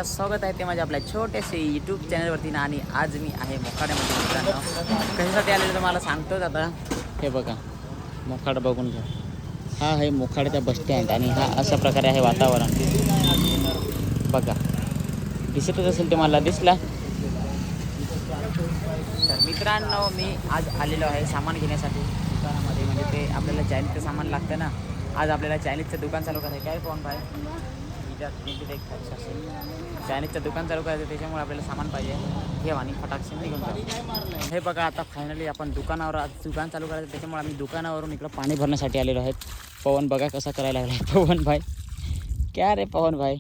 एकदा स्वागत आहे ते माझ्या आपल्या छोट्याशा यूट्यूब चॅनलवरती ना. आणि आज मी आहे मोखाड्यामध्ये मित्रांनो. कशासाठी आलेलं तुम्हाला सांगतोच आता. हे बघा मोखाड बघून घ्या. हा आहे मोखाड्याचा बस स्टँड आणि हा अशा प्रकारे आहे वातावरण बघा. दिसतच असेल तुम्हाला, दिसला तर मित्रांनो. मी आज आलेलो आहे सामान घेण्यासाठी दुकानामध्ये. म्हणजे ते आपल्याला चायनीजचं सामान लागतं ना. आज आपल्याला चायनीजचं दुकान चालू करायचं काय फोन भाई चायनीजचं दुकान चालू करायचं, त्याच्यामुळे आपल्याला सामान पाहिजे घेऊ आणि फटाकशी निघून जाऊ. हे बघा आता फायनली आपण दुकानावर आज दुकान चालू करायचं, त्याच्यामुळे आम्ही दुकानावरून इकडं पाणी भरण्यासाठी आलेलो आहेत. पवन बघा कसा करायला लागला आहे पवन भाई. क्या रे पवन भाई.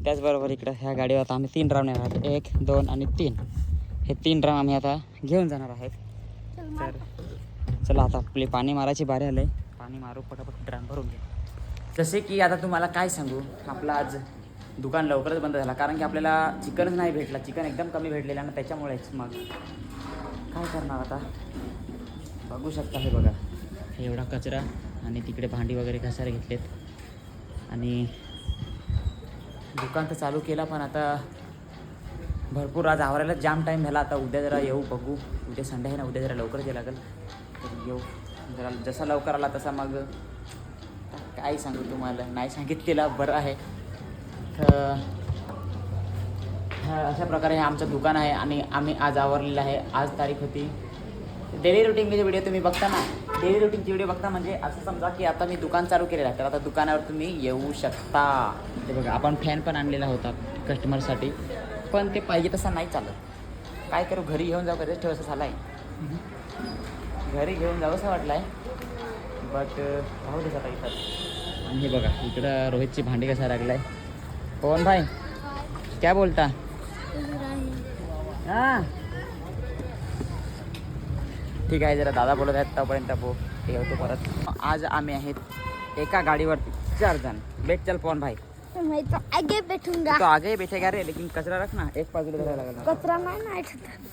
त्याचबरोबर इकडं ह्या गाडीवर आता आम्ही 3 राऊंड येणार आहोत. 1, 2 आणि 3. हे 3 राऊंड आम्ही आता घेऊन जाणार आहेत. तर चला आता आपली पाणी मारायची बारी आली आहे. पाणी मारू पटापट ड्रम भरून घ्या. जसे की आता तुम्हाला काय सांगू, आपलं आज दुकान लवकरच बंद झाला कारण की आपल्याला चिकनच नाही भेटला. चिकन एकदम कमी भेटलेलं ना, त्याच्यामुळेच मग काय करणार आता. बघू शकता हे बघा एवढा कचरा आणि तिकडे भांडी वगैरे घासायला घेतलेत. आणि दुकान तर चालू केला पण आता भरपूर आज आवरायला जाम टाईम झाला. आता उद्या जरा येऊ बघू. उद्या संडे आहे ना, उद्या जरा लवकर यायला लागेल. तर येऊ जरा, जसा लवकर आला तसा मग काय सांगू तुम्हाला, नाही सांगितलेलं बरं आहे. तर अशा प्रकारे हे आमचं दुकान आहे आणि आम्ही आज आवरलेलं आहे. आज तारीख होती डेली रुटीनचे व्हिडिओ तुम्ही बघता ना. डेली रुटीनचे व्हिडिओ बघता म्हणजे असं समजा की आता मी दुकान चालू केलेलं आहे, तर आता दुकानावर तुम्ही येऊ शकता. ते बघा आपण फॅन पण आणलेला होता कस्टमरसाठी, पण ते पाहिजे तसा नाही चालत. काय करू, घरी घेऊन जाऊ घरीच ठेव असं झालं आहे. घरी घेऊन जावं असं वाटलं आहे बट राहू देत आता इथं. आणि हे बघा इकडं रोहितची भांडी कसा लागला आहे. पवन भाई क्या बोलता. हां ठीक आहे, जरा दादा बोलत आहेत तोपर्यंत ठेवतो परत. आज आम्ही आहेत एका गाडीवरती 4 जण. बैठ चल पवन भाई. मैं तो आगे बैठूंगा. तो आगे बैठेगा रे, लेकिन कचरा रख ना, एक बाजूला धरायला लागला. कचरा नाही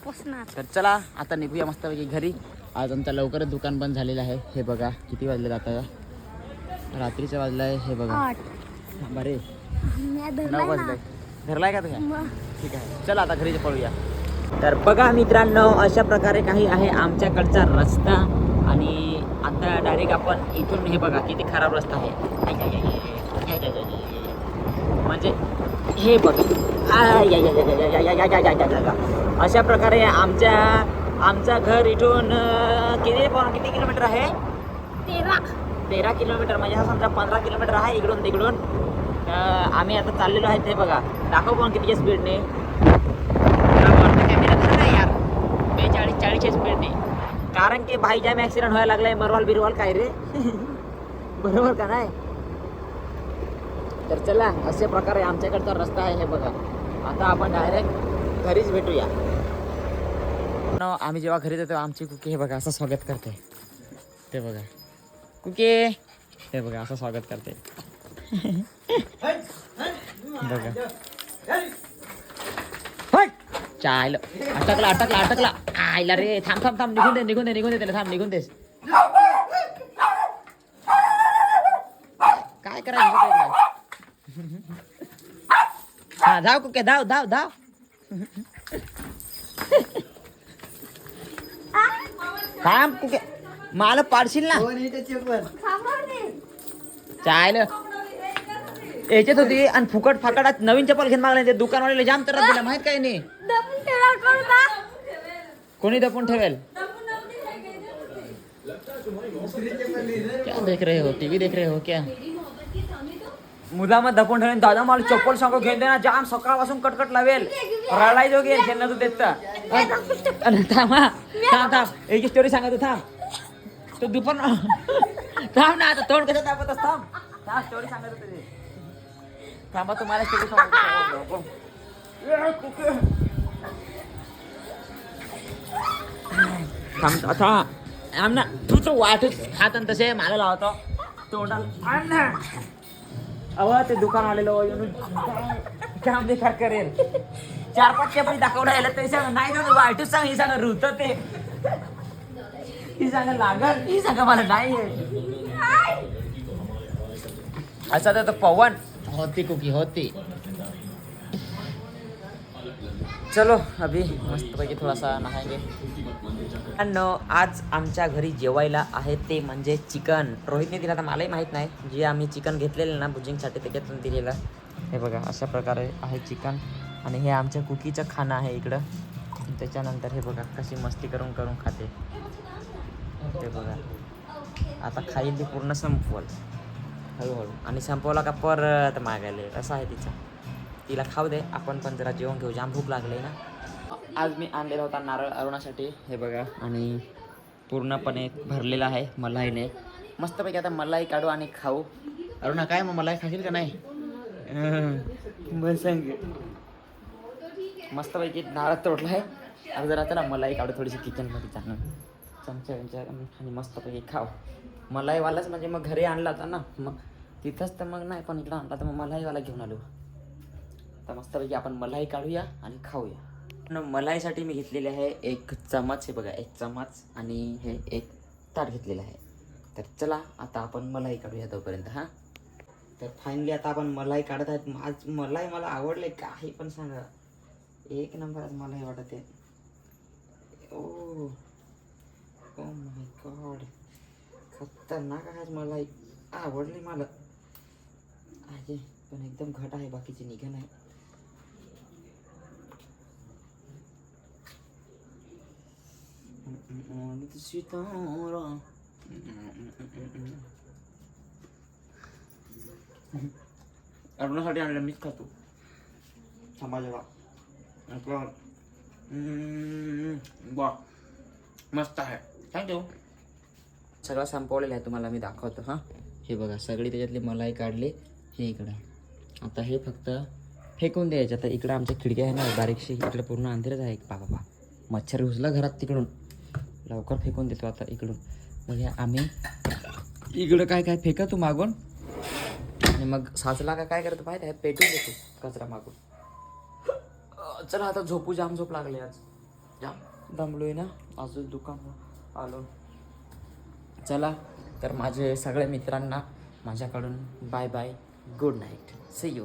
पसणार. तर चला आता निघूया मस्तपैकी घरी. आज आमचं लवकरच दुकान बंद झालेलं आहे. हे बघा किती वाजले, आता रात्रीचं वाजलं आहे. हे बघा 8. बरे 9 धरलाय वाजले. धरलाय का तुम्ही? मग. ठीक आहे चला आता घरी पळूया. तर बघा मित्रांनो अशा प्रकारे काही आहे आमच्याकडचा रस्ता. आणि आता डायरेक्ट आपण इथून हे बघा किती खराब रस्ता आहे. म्हणजे हे बघा अशा प्रकारे आमचं घर इथून किती किलोमीटर आहे. 13 किलोमीटर, म्हणजे हा समजा 15 किलोमीटर आहे इकडून तिकडून. आम्ही आता चाललेलो आहे. ते बघा दाखव पण कितीच्या स्पीडने. कॅमेरा धर नाही यार, 40च्या स्पीडने. कारण की भाई जाम ॲक्सिडेंट व्हायला लागलाय. मरवाल बिरवाल काय रे बरोबर का नाही. तर चला अशा प्रकारे आमच्याकडचा रस्ता आहे. हे बघा आता आपण डायरेक्ट घरीच भेटूया. आम्ही जेव्हा घरी जातो आमची कुकी हे बघा असं स्वागत करते. ते बघा कुकी हे बघा असं स्वागत करते बघा. चायला अटकला आयला रे. थांब निघून दे त्याला. थांब निघून देस. काय करायचं हा धाव कुके धाव थांब कुके मला पाडशील ना. चायला याच्यात होती आणि फुकट फाकडात नवीन चप्पल घेऊन मागला. ते दुकानवाल्याला जाम तर दिला माहित काय नाही. कोणी दपून ठेवेल. क्या देख रहे हो, टीवी देख रहे हो क्या. मुलामत दपून ठेवेल. दादा मला चप्पल सांगू घेऊन दे ना, जाम सकाळपासून कटकट लावेल. रडाय जो घे त्यांना तू देत. थांब एक स्टोरी सांगा तू. थांब तो दुपार थांब ना, आता तोंड कसं दाखवत असतो. थांब स्टोरी सांगत होते. थांबा तुम्हाला स्टोरी सांगतो. थांब ना तूच वाट हात तसे मला लावतो तोंडाला. अव ते दुकान आलेलो काम बेकार करेल. 4-5 चपली दाखवून राहिलं तरी सांग नाही सांग वाईटच सांग. ही सांग रुत ते ही सांग लागल. ही सांग मला नाही असं तर पवन होती कुकी होती. चलो अभी मस्तपैकी थोडासा नहाएंगे. आज आमच्या घरी जेवायला आहे ते म्हणजे चिकन. रोहितने दिला तर मलाही माहीत नाही. जे आम्ही चिकन घेतलेलं ना बुजिंगसाठी त्याच्यातून दिलेलं. हे बघा अशा प्रकारे आहे चिकन आणि हे आमच्या कुकीचं खाणं आहे इकडं. त्याच्यानंतर हे बघा कशी मस्ती करून करून खाते ते बघा. आता खाईल ती पूर्ण संपवल हळूहळू आणि संपवला का परत मागायला असं आहे तिचं. तिला खाऊ दे, आपण पण जरा जेवण घेऊ. जाम भूक लागली ना. आज मी आणलेला होता नारळ अरुणासाठी. हे बघा आणि पूर्णपणे भरलेला आहे मलाईने. मस्तपैकी आता मलाई काढू आणि खाऊ. अरुणा काय मग मलाई खाशील का नाही? सांग. मस्तपैकी नारळ तोडला आहे. आता जरा आता ना मलाई काढू थोडीशी किचनमध्ये जाणं चमचा आणि मस्तपैकी खाऊ. मलाईवालाच म्हणजे मग घरी आणला होता ना, मग तिथंच तर मग नाही, पण इकडं आणला तर मग मलाईवाला घेऊन आलो. तर मस्तपैकी आपण मलाई काढूया आणि खाऊया. मलाईसाठी मी घेतलेले आहे 1 चमच. हे बघा 1 चमच आणि हे 1 ताट घेतलेलं आहे. तर चला आता आपण मलाई काढूया तोपर्यंत. हां तर फायनली आता आपण मलाई काढत आहेत. आज मलाई मला आवडले काही पण सांगा. 1 नंबर आज मलाई वाटत आहे. ओ माय गॉड खतरनाक आहे आज मलाई. आवडली मला आहे पण एकदम घट आहे, बाकीचे निघा नाही. अरुणासाठी आणलं मीच खातो. थांबा जरा वा मस्त आहे. थँक्यू. सगळं संपवलेलं आहे, तुम्हाला मी दाखवतो. हां हे बघा सगळी त्याच्यातली मलाई काढली. हे इकडं आता हे फक्त फेकून द्यायचं. आता इकडं आमच्या खिडक्या आहे ना बारीकशी, इकडे पूर्ण अंधेरच आहे. बाबा मच्छर घुसला घरात तिकडून, लवकर फेकून देतो आता इकडून. म्हणजे आम्ही इकडं काय काय फेकतो मागून आणि मग साचला का काय करतो माहीत आहे, पेटून देतो कचरा मागून. चला आता झोपू. जाम झोप लागली आज, जाम दमलोय ना. अजून दुकान आलो. चला तर माझे सगळ्या मित्रांना माझ्याकडून bye bye, good night, see you.